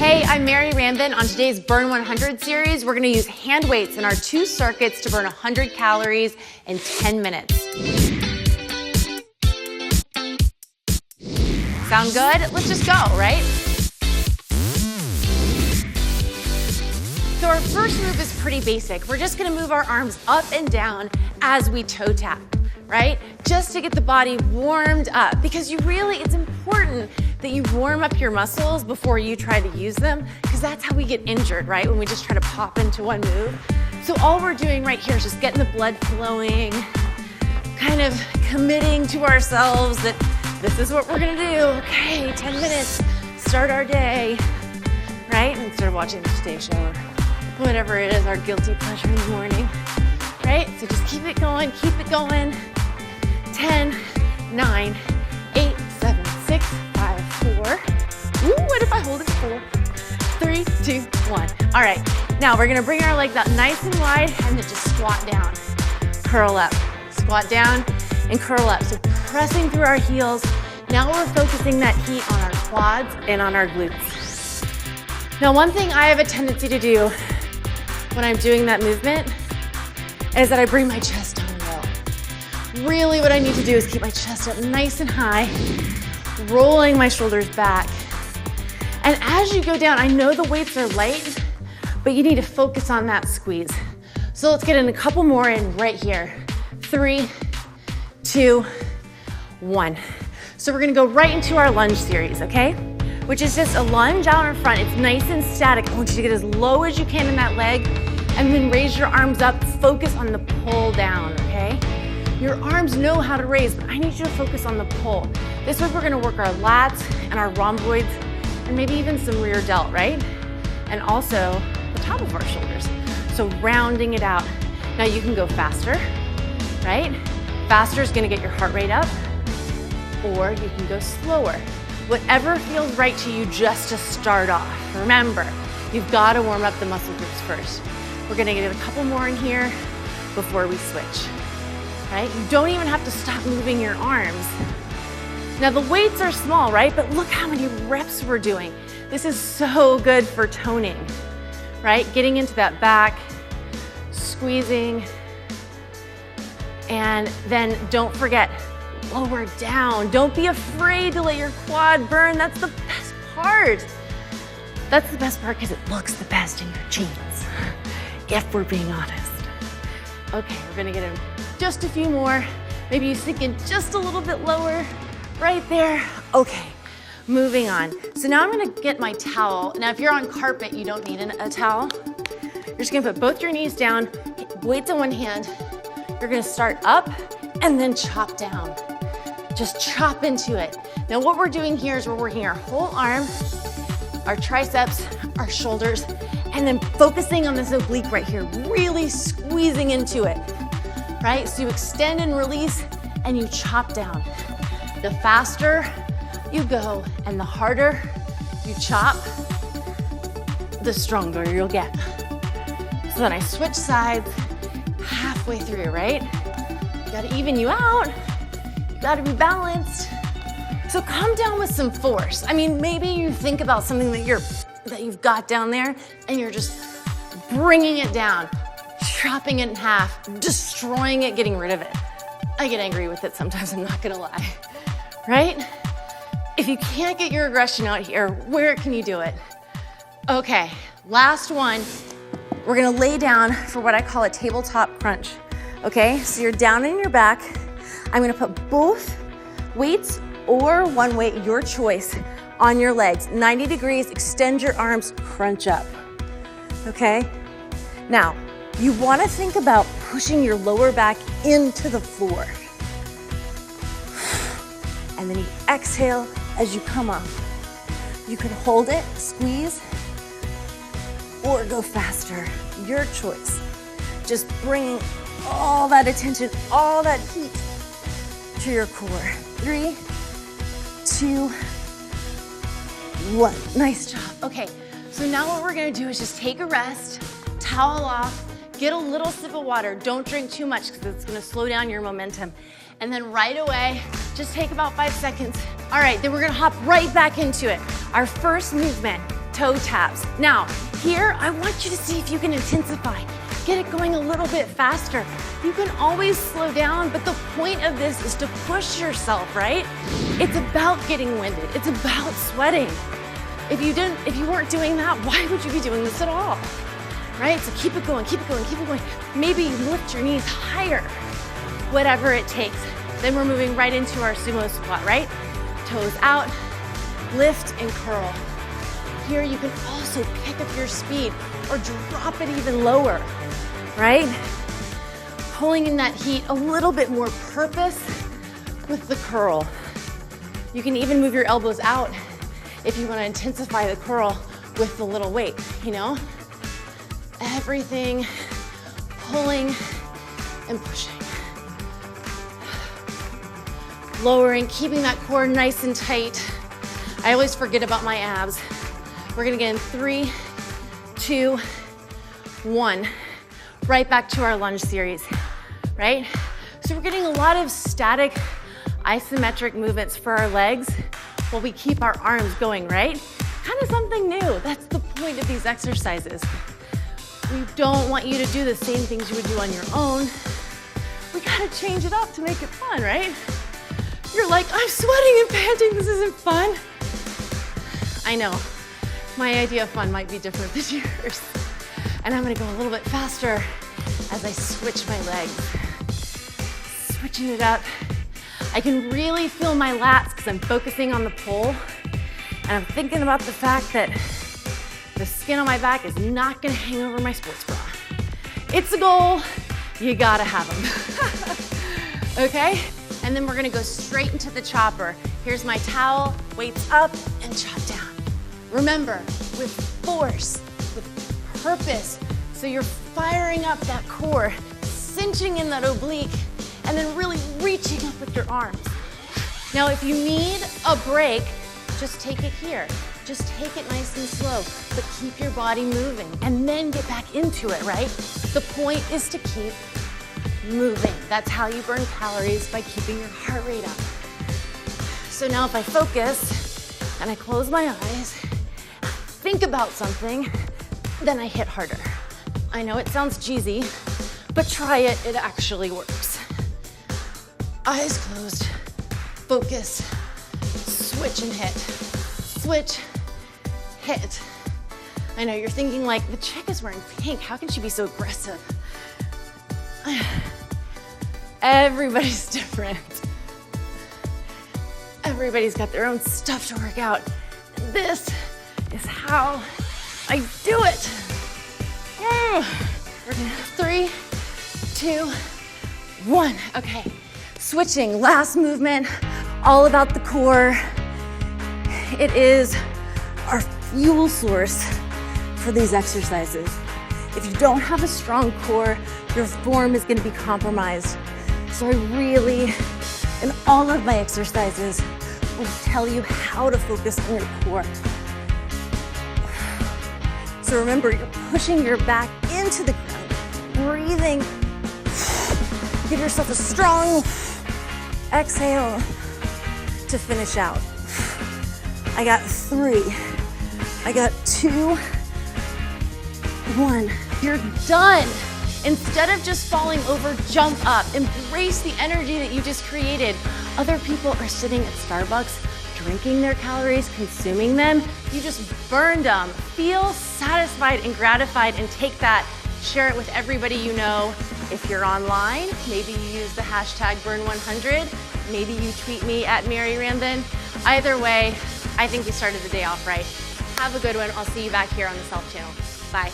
Hey, I'm Mary Rambin. On today's Burn 100 series, we're gonna use hand weights in our 2 circuits to burn 100 calories in 10 minutes. Sound good? Let's just go, right? So our first move is pretty basic. We're just gonna move our arms up and down as we toe tap, right? Just to get the body warmed up, because it's important that you warm up your muscles before you try to use them, because that's how we get injured, right? When we just try to pop into one move. So all we're doing right here is just getting the blood flowing, kind of committing to ourselves that this is what we're gonna do. Okay, 10 minutes, start our day, right? Instead of watching the Today Show or whatever it is, our guilty pleasure in the morning, right? So just keep it going, keep it going. 10, 9, 8, 7, 6, 5, 4. Ooh, what if I hold it 4? 3, 2, 1. All right, now we're gonna bring our legs out nice and wide and then just squat down, curl up, squat down and curl up. So pressing through our heels. Now we're focusing that heat on our quads and on our glutes. Now, one thing I have a tendency to do when I'm doing that movement is that I bring my chest down low. Really what I need to do is keep my chest up nice and high, rolling my shoulders back. And as you go down, I know the weights are light, but you need to focus on that squeeze. So let's get in a couple more in right here. 3, 2, 1. So we're gonna go right into our lunge series, okay? Which is just a lunge out in front. It's nice and static. I want you to get as low as you can in that leg and then raise your arms up. Focus on the pull down, okay? Your arms know how to raise, but I need you to focus on the pull. This way we're gonna work our lats and our rhomboids and maybe even some rear delt, right? And also the top of our shoulders. So rounding it out. Now you can go faster, right? Faster is gonna get your heart rate up, or you can go slower. Whatever feels right to you just to start off. Remember, you've gotta warm up the muscle groups first. We're gonna get a couple more in here before we switch, right? You don't even have to stop moving your arms. Now the weights are small, right? But look how many reps we're doing. This is so good for toning, right? Getting into that back, squeezing, and then don't forget, lower down. Don't be afraid to let your quad burn. That's the best part. That's the best part because it looks the best in your jeans, if we're being honest. Okay, we're gonna get in just a few more. Maybe you sink in just a little bit lower, right there. Okay, moving on. So now I'm gonna get my towel. Now if you're on carpet, you don't need a towel. You're just gonna put both your knees down, weights in one hand. You're gonna start up and then chop down. Just chop into it. Now what we're doing here is we're working our whole arm, our triceps, our shoulders, and then focusing on this oblique right here, really squeezing into it, right? So you extend and release and you chop down. The faster you go and the harder you chop, the stronger you'll get. So then I switch sides halfway through, right? Gotta even you out. Gotta be balanced. So come down with some force. I mean, maybe you think about something that you've got down there and you're just bringing it down, chopping it in half, destroying it, getting rid of it. I get angry with it sometimes, I'm not gonna lie, right? If you can't get your aggression out here, where can you do it? Okay, last one. We're gonna lay down for what I call a tabletop crunch. Okay, so you're down in your back. I'm gonna put both weights or one weight, your choice, on your legs. 90 degrees, extend your arms, crunch up, okay? Now, you wanna think about pushing your lower back into the floor. And then you exhale as you come up. You can hold it, squeeze, or go faster, your choice. Just bringing all that attention, all that heat to your core. 3, 2, 1. Nice job. Okay, so now what we're gonna do is just take a rest, towel off, get a little sip of water. Don't drink too much because it's gonna slow down your momentum. And then right away, just take about 5 seconds. All right, then we're gonna hop right back into it. Our first movement, toe taps. Now, here, I want you to see if you can intensify. Get it going a little bit faster. You can always slow down, but the point of this is to push yourself, right? It's about getting winded. It's about sweating. If you weren't doing that, why would you be doing this at all? Right? So keep it going, keep it going, keep it going. Maybe lift your knees higher, whatever it takes. Then we're moving right into our sumo squat, right? Toes out, lift and curl. Here you can also pick up your speed or drop it even lower, right? Pulling in that heat, a little bit more purpose with the curl. You can even move your elbows out if you want to intensify the curl with the little weight, you know? Everything pulling and pushing. Lowering, keeping that core nice and tight. I always forget about my abs. We're gonna get in 3, 2, 1. Right back to our lunge series, right? So we're getting a lot of static, isometric movements for our legs while we keep our arms going, right? Kind of something new. That's the point of these exercises. We don't want you to do the same things you would do on your own. We gotta change it up to make it fun, right? You're like, I'm sweating and panting, this isn't fun. I know, my idea of fun might be different than yours. And I'm gonna go a little bit faster as I switch my legs. Switching it up. I can really feel my lats because I'm focusing on the pole. And I'm thinking about the fact that the skin on my back is not gonna hang over my sports bra. It's a goal, you gotta have them. Okay? And then we're gonna go straight into the chopper. Here's my towel, weights up, and chop down. Remember, with force, with purpose. So you're firing up that core, cinching in that oblique, and then really reaching up with your arms. Now, if you need a break, just take it here. Just take it nice and slow, but keep your body moving and then get back into it, right? The point is to keep moving. That's how you burn calories, by keeping your heart rate up. So now if I focus and I close my eyes, think about something, then I hit harder. I know it sounds cheesy, but try it, it actually works. Eyes closed, focus, switch and hit. Switch, hit. I know you're thinking like, the chick is wearing pink, how can she be so aggressive? Everybody's different. Everybody's got their own stuff to work out. This is how I do it. We're gonna 3, 2, 1. Okay, switching, last movement, all about the core. It is our fuel source for these exercises. If you don't have a strong core, your form is gonna be compromised. So I really, in all of my exercises, will tell you how to focus on your core. So remember, you're pushing your back into the ground, breathing. Give yourself a strong exhale to finish out. I got 3, I got 2, 1. You're done. Instead of just falling over, jump up. Embrace the energy that you just created. Other people are sitting at Starbucks, drinking their calories, consuming them. You just burned them. Feel satisfied and gratified and take that, share it with everybody you know. If you're online, maybe you use the hashtag burn100. Maybe you tweet me at Mary Randon. Either way, I think we started the day off right. Have a good one. I'll see you back here on the Self channel. Bye.